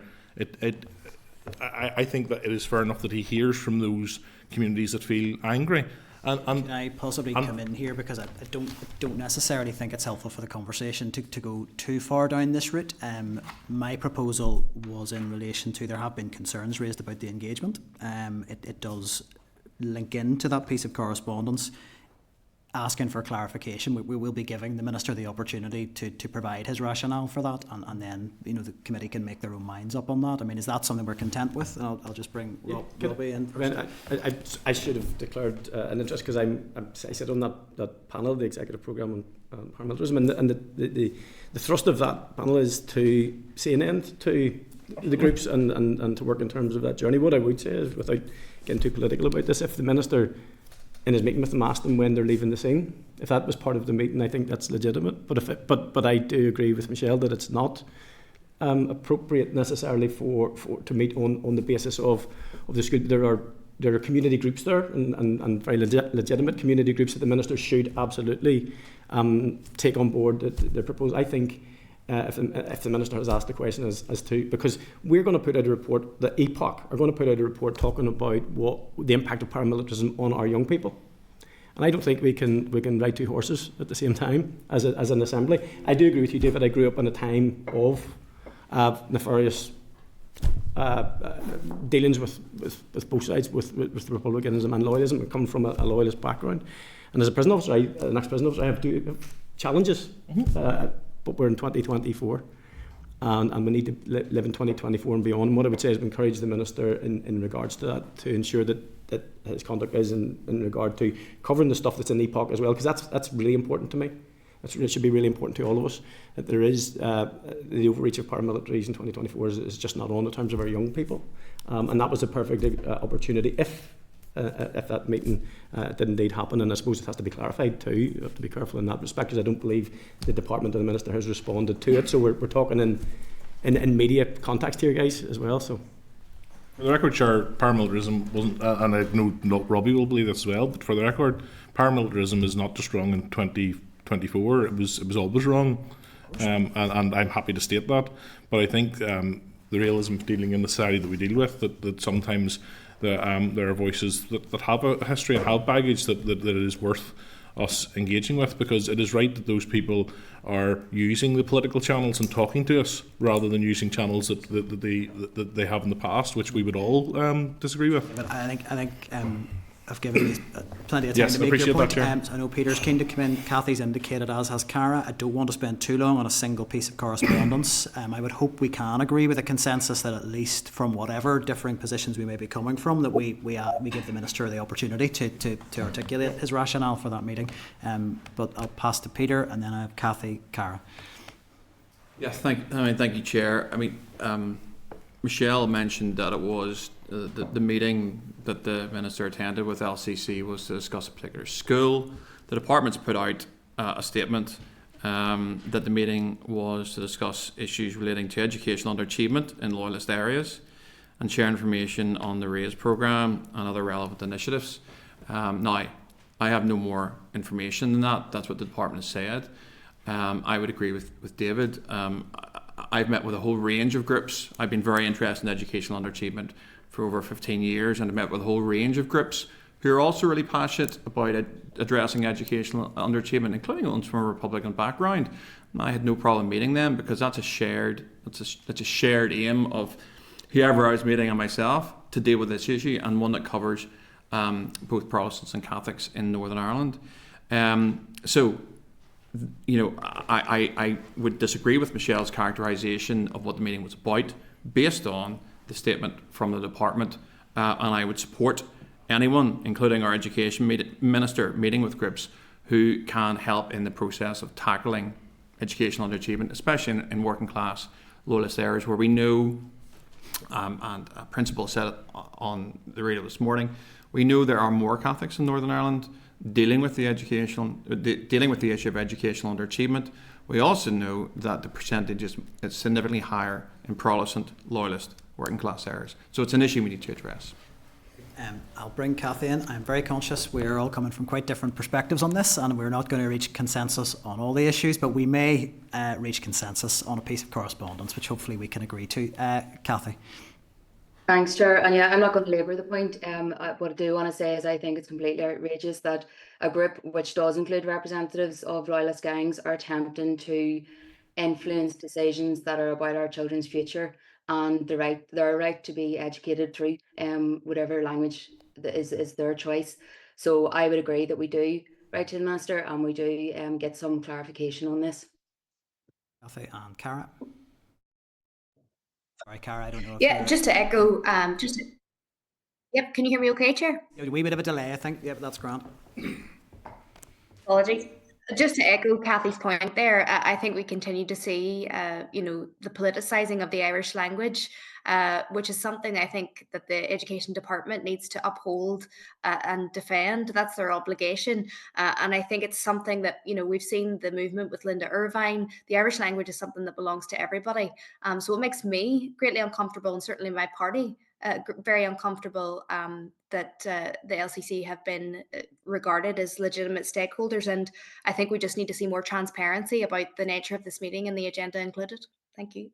S6: I think that it is fair enough that he hears from those communities that feel angry.
S1: Can I possibly come in here, because I don't necessarily think it's helpful for the conversation to go too far down this route. My proposal was in relation to, there have been concerns raised about the engagement. It does link into that piece of correspondence asking for clarification. We will be giving the Minister the opportunity to provide his rationale for that, and then the committee can make their own minds up on that. I mean, is that something we're content with? And I'll just bring Robbie in.
S4: I should have declared an interest, because I sit on that panel, the executive programme on paramilitarism, and the thrust of that panel is to see an end to the groups and to work in terms of that journey. What I would say is, without getting too political about this, if the Minister in his meeting with them asked them when they're leaving the scene, if that was part of the meeting, I think that's legitimate. But I do agree with Michelle that it's not appropriate necessarily for to meet on the basis of the school. There are there are community groups there, and very legitimate community groups that the minister should absolutely take on board the proposal. I think if the minister has asked the question as to, because we're going to put out a report, the EPOC are going to put out a report talking about what the impact of paramilitarism on our young people. And I don't think we can ride two horses at the same time as an assembly. I do agree with you, David. I grew up in a time of nefarious dealings with both sides, with republicanism and loyalism. I come from a loyalist background, and as a prison officer, an ex-prison officer, I have challenges. But we're in 2024, and we need to live in 2024 and beyond. And what I would say is encourage the minister in regards to that, to ensure that his conduct is in regard to covering the stuff that's in EPOC as well, because that's really important to me. It should be really important to all of us, that there is the overreach of paramilitaries in 2024 is just not on in terms of our young people, and that was a perfect opportunity if that meeting did indeed happen. And I suppose it has to be clarified too. You have to be careful in that respect, because I don't believe the department and the minister has responded to it. So we're talking in media context here, guys, as well. So.
S6: For the record, Chair, paramilitarism wasn't, and I know Robbie will believe this as well, but for the record, paramilitarism is not just wrong in 2024. It was always wrong, and I'm happy to state that. But I think the realism of dealing in the society that we deal with, that sometimes there are voices that have a history and have baggage that it is worth us engaging with, because it is right that those people are using the political channels and talking to us rather than using channels that they have in the past, which we would all disagree with.
S1: But I think I've given you plenty of time
S6: Yes,
S1: to make
S6: appreciate
S1: your point.
S6: that, Chair.
S1: I know Peter's keen to come in. Kathy's indicated, as has Cara. I don't want to spend too long on a single piece of correspondence. I would hope we can agree with a consensus that, at least from whatever differing positions we may be coming from, that we give the minister the opportunity to articulate his rationale for that meeting. But I'll pass to Peter, and then I have Kathy, Cara.
S2: Yes, thank you, Chair. Michelle mentioned that it was the meeting that the minister attended with LCC was to discuss a particular school. The department's put out a statement that the meeting was to discuss issues relating to educational underachievement in loyalist areas and share information on the RAISE programme and other relevant initiatives. Now, I have no more information than that. That's what the department has said. I would agree with David. I've met with a whole range of groups. I've been very interested in educational underachievement for over 15 years, and I've met with a whole range of groups who are also really passionate about addressing educational underachievement, including ones from a Republican background. And I had no problem meeting them, because that's a shared aim of whoever I was meeting and myself to deal with this issue, and one that covers both Protestants and Catholics in Northern Ireland. I would disagree with Michelle's characterisation of what the meeting was about based on the statement from the department, and I would support anyone, including our education minister, meeting with groups who can help in the process of tackling educational underachievement, especially in working class loyalist areas where we know, and a principal said it on the radio this morning, we know there are more Catholics in Northern Ireland dealing with the issue of educational underachievement. We also know that the percentage is significantly higher in Protestant, loyalist, working class areas. So it's an issue we need to address.
S1: I'll bring Kathy in. I'm very conscious we're all coming from quite different perspectives on this, and we're not going to reach consensus on all the issues, but we may reach consensus on a piece of correspondence, which hopefully we can agree to. Kathy.
S7: Thanks, Chair. And yeah, I'm not going to labour the point. What I do want to say is I think it's completely outrageous that a group which does include representatives of loyalist gangs are attempting to influence decisions that are about our children's future and their right to be educated through whatever language is their choice. So I would agree that we do write to the minister and we do get some clarification on this.
S1: Kathy and Cara. Sorry, Cara, I don't know if
S5: Yeah, just to echo, yep, can you hear me okay, Chair?
S1: a wee bit of a delay, I think. Yep, that's grand.
S5: Apologies. Just to echo Kathy's point there, I think we continue to see, the politicising of the Irish language, which is something I think that the Education Department needs to uphold and defend. That's their obligation. And I think it's something that, we've seen the movement with Linda Irvine. The Irish language is something that belongs to everybody. So it makes me greatly uncomfortable, and certainly my party, very uncomfortable that the LCC have been regarded as legitimate stakeholders, and I think we just need to see more transparency about the nature of this meeting and the agenda included. Thank you.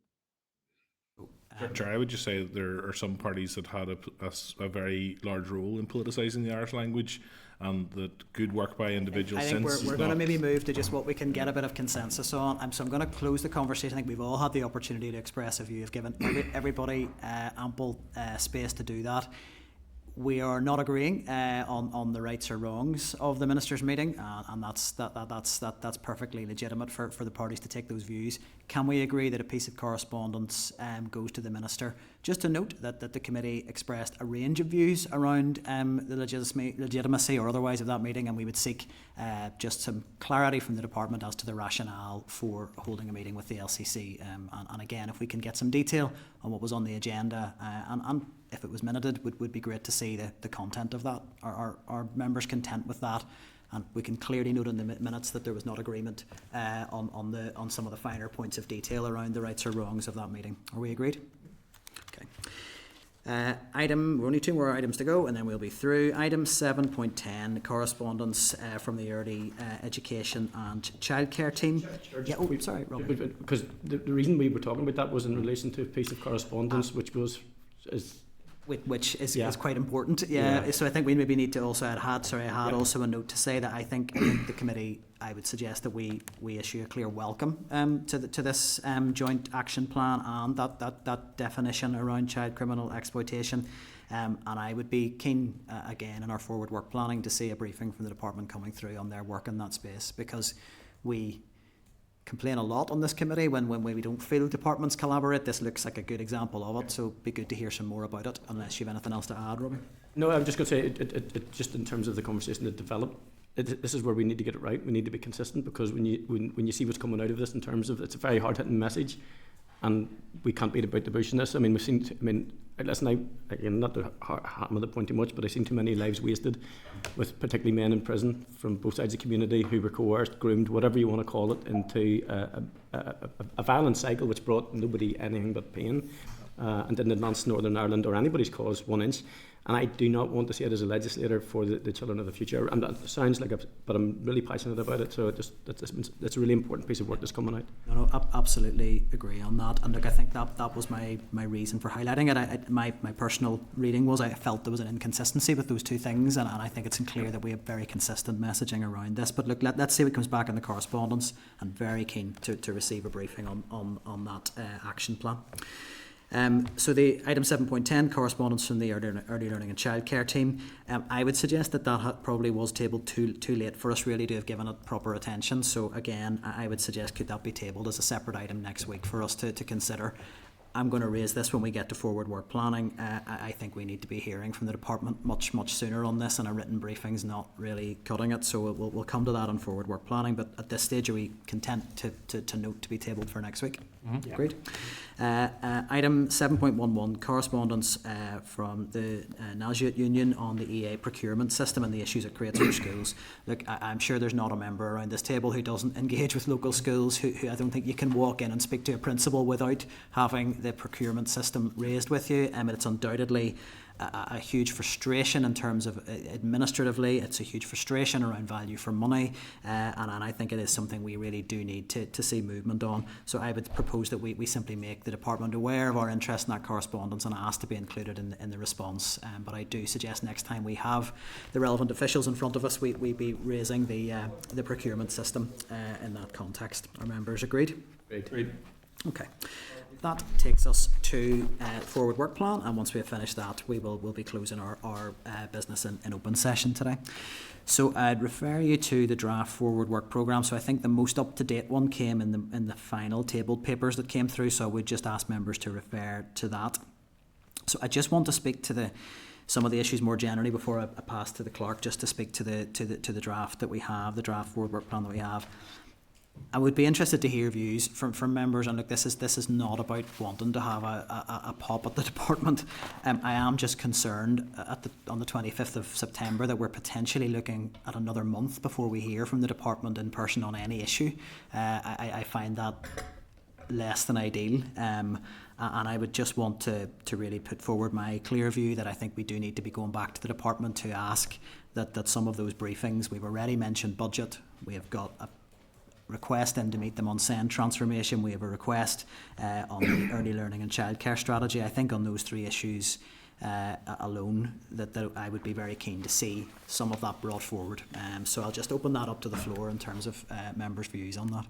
S6: Sure, I would just say that there are some parties that had a very large role in politicising the Irish language, and that good work by individuals
S1: I think
S6: since.
S1: we're going to maybe move to just what we can get a bit of consensus on. So I'm going to close the conversation. I think we've all had the opportunity to express a view. You've given everybody ample space to do that. We are not agreeing on the rights or wrongs of the ministers' meeting, and that's perfectly legitimate for the parties to take those views. Can we agree that a piece of correspondence goes to the minister? Just to note that the committee expressed a range of views around the legitimacy or otherwise of that meeting, and we would seek just some clarity from the department as to the rationale for holding a meeting with the LCC. And again, if we can get some detail on what was on the agenda and if it was minuted, would be great to see the content of that. Are members content with that? And we can clearly note in the minutes that there was not agreement on some of the finer points of detail around the rights or wrongs of that meeting. Are we agreed? Okay. We're only 2 more items to go, and then we'll be through. Item 7.10, correspondence from the Early Education and Childcare team. Sorry, Robert.
S4: Because the reason we were talking about that was in relation to a piece of correspondence which is
S1: quite important. So I think we maybe need to also I had also a note to say that I think the committee, I would suggest that we issue a clear welcome to this joint action plan and that definition around child criminal exploitation. And I would be keen again in our forward work planning to see a briefing from the department coming through on their work in that space, because we complain a lot on this committee when we don't feel departments collaborate. This looks like a good example of it, so it'd be good to hear some more about it, unless you have anything else to add, Robbie.
S4: No, I'm just going to say, it just in terms of the conversation that developed, this is where we need to get it right. We need to be consistent, because when you see what's coming out of this in terms of, it's a very hard-hitting message, and we can't beat about the bush in this. I mean, listen, again, not to hammer the point too much, but I've seen too many lives wasted, with particularly men in prison from both sides of the community who were coerced, groomed, whatever you want to call it, into a violent cycle which brought nobody anything but pain, and didn't advance Northern Ireland or anybody's cause 1 inch. And I do not want to see it as a legislator for the children of the future. And that sounds like but I'm really passionate about it. So that's a really important piece of work that's coming out.
S1: No, absolutely agree on that. And look, I think that was my reason for highlighting it. My personal reading was I felt there was an inconsistency with those two things, and I think it's clear that we have very consistent messaging around this. But look, let's see what comes back in the correspondence. I'm very keen to receive a briefing on that action plan. So the item 7.10, correspondence from the early learning and childcare team. I would suggest that probably was tabled too late for us really to have given it proper attention. So again, I would suggest could that be tabled as a separate item next week for us to consider. I'm going to raise this when we get to forward work planning. I think we need to be hearing from the department much sooner on this, and a written briefing's not really cutting it. So we'll come to that on forward work planning. But at this stage, are we content to note to be tabled for next week? Mm-hmm. Yeah. Great. Item 7.11, correspondence from the Naziot Union on the EA procurement system and the issues it creates for schools. Look, I'm sure there's not a member around this table who doesn't engage with local schools, who I don't think you can walk in and speak to a principal without having the procurement system raised with you. It's undoubtedly a huge frustration in terms of administratively. It's a huge frustration around value for money, and I think it is something we really do need to see movement on. So I would propose that we simply make the department aware of our interest in that correspondence and ask to be included in the response. But I do suggest next time we have the relevant officials in front of us, we be raising the procurement system in that context. Are members agreed?
S4: Agreed.
S1: Okay. That takes us to forward work plan, and once we have finished that, we'll be closing our business in open session today. So I'd refer you to the draft forward work programme. So I think the most up-to-date one came in the final tabled papers that came through, so I would just ask members to refer to that. So I just want to speak to some of the issues more generally before I pass to the clerk, just to speak to the draft that we have, the draft forward work plan that we have. I would be interested to hear views from members, and look, this is not about wanting to have a pop at the department. I am just concerned on the 25th of September that we're potentially looking at another month before we hear from the department in person on any issue. I find that less than ideal. And I would just want to really put forward my clear view that I think we do need to be going back to the department to ask that some of those briefings, we've already mentioned budget, we have got a request in to meet them on SEND transformation, we have a request on the early learning and childcare strategy. I think on those three issues alone that I would be very keen to see some of that brought forward. So I'll just open that up to the floor in terms of members' views on that.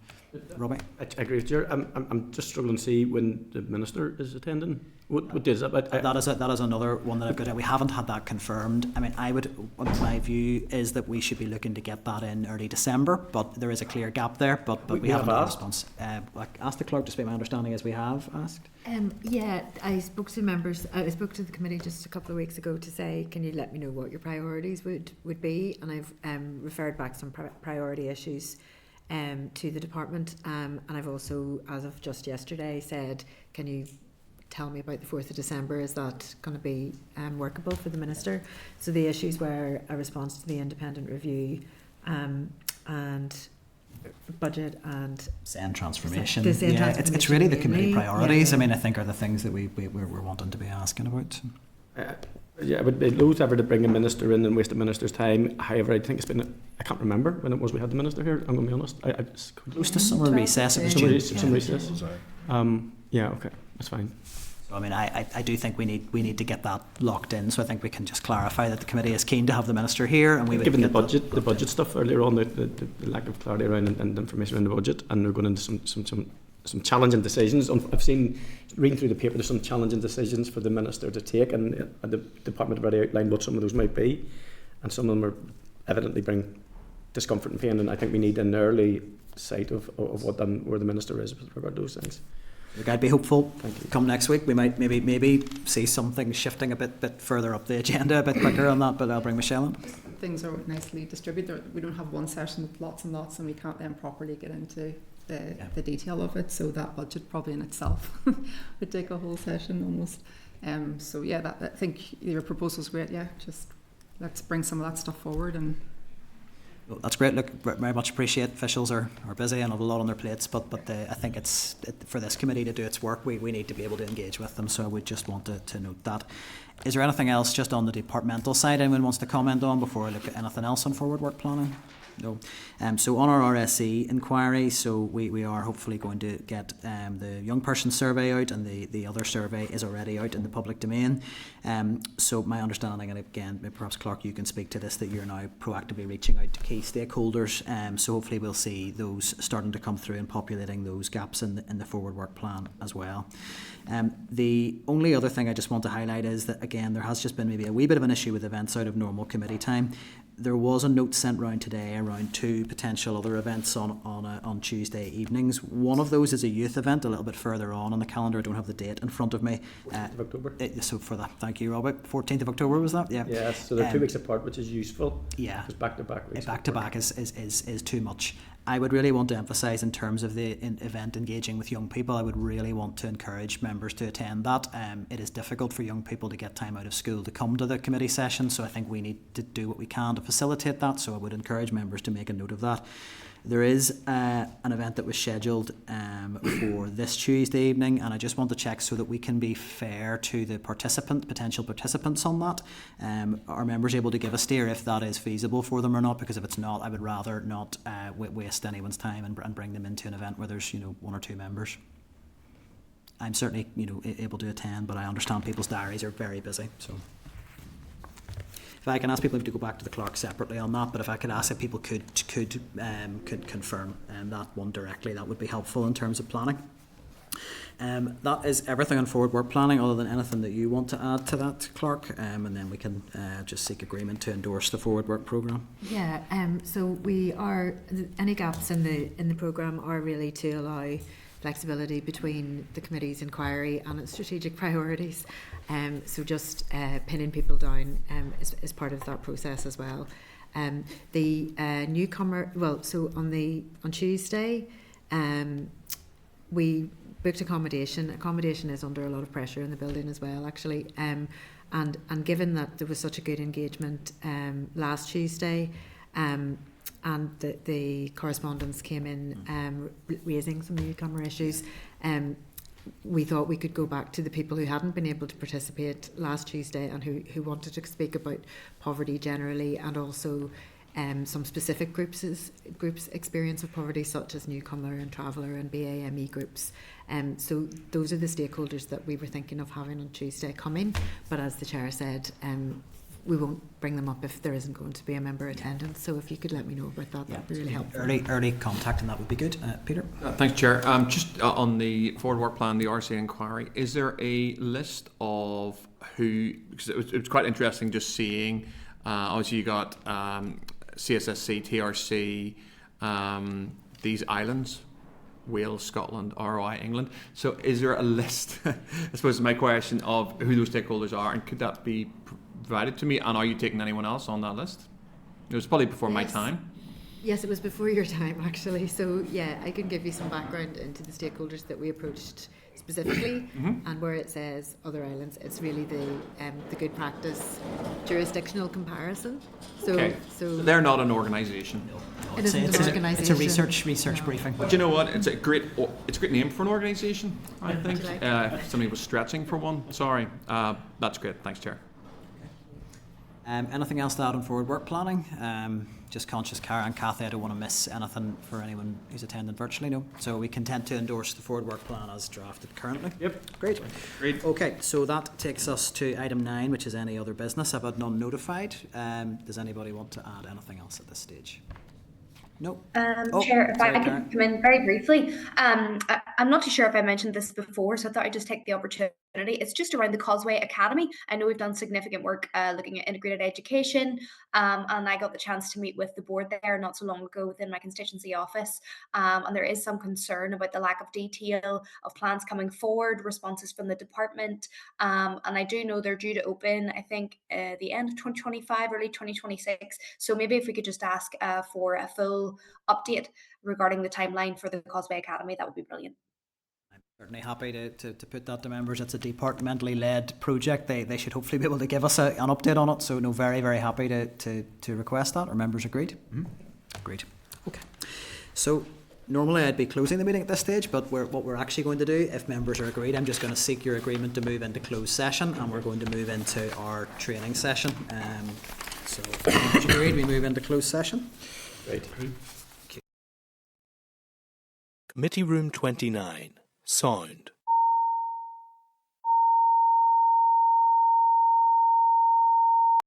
S1: Robbie?
S4: I agree with you. I'm just struggling to see when the Minister is attending. What is that?
S1: That is another one that I've got. We haven't had that confirmed. I mean, my view is that we should be looking to get that in early December, but there is a clear gap there. But we haven't had a response. Ask the clerk to speak. My understanding is we have asked.
S8: Yeah, I spoke to members. I spoke to the committee just a couple of weeks ago to say, can you let me know what your priorities would be? And I've referred back some priority issues to the department, and I've also, as of just yesterday, said, can you tell me about the 4th of December? Is that going to be workable for the Minister? So the issues were a response to the independent review and budget and
S1: SEND transformation.
S8: The SEND transformation
S1: it's really the committee
S8: mainly.
S1: priorities.
S8: Yeah.
S1: I mean, I think are the things that we're wanting to be asking about.
S4: Yeah, I would be loath ever to bring a minister in and waste a minister's time. However, I think it's been, I can't remember when it was we had the minister here, I'm going to be honest.
S1: Close to summer recess. It was
S4: Some recess. Yeah, okay, that's fine.
S1: So, I mean, I do think we need to get that locked in. So I think we can just clarify that the committee is keen to have the minister here, and we would
S4: Given the
S1: get
S4: budget stuff earlier on, the lack of clarity around and information around the budget, and we're going into some challenging decisions. I've seen, reading through the paper, there's some challenging decisions for the minister to take, and the department have already outlined what some of those might be, and some of them are evidently bring discomfort and pain, and I think we need an early sight of what where the minister is with regard to those things.
S1: Look, I'd be hopeful.
S4: Thank you.
S1: Come next week, we might maybe see something shifting a bit further up the agenda, a bit quicker on that. But I'll bring Michelle in.
S3: Things are nicely distributed. We don't have one session with lots and lots, and we can't then properly get into the detail of it. So that budget probably in itself would take a whole session almost. So yeah, I think your proposal's great. Yeah, just let's bring some of that stuff forward. And
S1: Well, that's great. Look, very much appreciate officials are busy and have a lot on their plates, but I think for this committee to do its work, we need to be able to engage with them. So I would just want to note that. Is there anything else just on the departmental side anyone wants to comment on before I look at anything else on forward work planning? No. So on our RSE inquiry, so we are hopefully going to get the young person survey out, and the other survey is already out in the public domain. So my understanding, and again, perhaps Clark, you can speak to this, that you're now proactively reaching out to key stakeholders. So hopefully we'll see those starting to come through and populating those gaps in the forward work plan as well. The only other thing I just want to highlight is that, again, there has just been maybe a wee bit of an issue with events out of normal committee time. There was a note sent round today around 2 potential other events on Tuesday evenings. One of those is a youth event a little bit further on the calendar. I don't have the date in front of me.
S4: 14th of October.
S1: So for that, thank you, Robert. 14th of October was that? Yeah.
S4: Yeah, so they're 2 weeks apart, which is useful.
S1: Yeah.
S4: Because back-to-back weeks.
S1: Back-to-back is too much. I would really want to emphasise in terms of the event engaging with young people, I would really want to encourage members to attend that. It is difficult for young people to get time out of school to come to the committee session, so I think we need to do what we can to facilitate that, so I would encourage members to make a note of that. There is an event that was scheduled for this Tuesday evening, and I just want to check so that we can be fair to the potential participants on that. Are members able to give a steer if that is feasible for them or not? Because if it's not, I would rather not waste anyone's time and bring them into an event where there's 1 or 2 members. I'm certainly able to attend, but I understand people's diaries are very busy. So if I can ask people to go back to the clerk separately on that, but if I could ask if people could confirm that one directly, that would be helpful in terms of planning. That is everything on forward work planning, other than anything that you want to add to that, Clark, and then we can just seek agreement to endorse the forward work programme.
S8: Yeah, so we are, any gaps in the programme are really to allow flexibility between the committee's inquiry and its strategic priorities. So just pinning people down is part of that process as well. The newcomer, so on Tuesday, we booked accommodation. Accommodation is under a lot of pressure in the building as well, actually. And given that there was such a good engagement last Tuesday, and the correspondence came in raising some newcomer issues. We thought we could go back to the people who hadn't been able to participate last Tuesday and who wanted to speak about poverty generally, and also some specific groups' experience of poverty, such as newcomer and traveller and BAME groups. So those are the stakeholders that we were thinking of having on Tuesday coming. But as the Chair said, we won't bring them up if there isn't going to be a member attendance. So if you could let me know about that, that'd be really helpful.
S1: Early contact, and that would be good. Peter?
S2: Thanks, Chair. Just on the forward work plan, the RCA inquiry, is there a list of who, because it was quite interesting just seeing, obviously you got CSSC, TRC, these islands, Wales, Scotland, ROI, England. So is there a list, I suppose my question, of who those stakeholders are, and could that be provided to me, and are you taking anyone else on that list? It was probably before my time.
S8: Yes, it was before your time, actually. So yeah, I can give you some background into the stakeholders that we approached specifically, and where it says other islands, it's really the good practice jurisdictional comparison. So
S2: so they're not an organisation.
S8: It isn't an organisation.
S1: It's a research briefing.
S2: But you know what? It's a great name for an organisation, I think.
S8: Like
S2: If somebody was stretching for one, sorry. That's great. Thanks, Chair.
S1: Anything else to add on forward work planning? Just conscious, Cara and Cathy, I don't want to miss anything for anyone who's attending virtually, no? So we content to endorse the forward work plan as drafted currently?
S2: Yep.
S1: Great. Okay, so that takes us to item 9, which is any other business. I've had none notified. Does anybody want to add anything else at this stage? No.
S5: Chair, if
S1: sorry,
S5: I
S1: Karen.
S5: could come in very briefly. I'm not too sure if I mentioned this before, so I thought I'd just take the opportunity. It's just around the Causeway Academy. I know we've done significant work looking at integrated education, and I got the chance to meet with the board there not so long ago within my constituency office, and there is some concern about the lack of detail of plans coming forward, responses from the department, and I do know they're due to open, I think, the end of 2025, early 2026, so maybe if we could just ask for a full update regarding the timeline for the Causeway Academy, that would be brilliant.
S1: Certainly happy to put that to members. It's a departmentally led project. They should hopefully be able to give us an update on it. So no, very, very happy to request that. Are members agreed? Agreed. Okay. So normally I'd be closing the meeting at this stage, but what we're actually going to do, if members are agreed, I'm just going to seek your agreement to move into closed session, and we're going to move into our training session. So if members are agreed, we move into closed session.
S4: Right.
S9: Committee Room 29. Sound.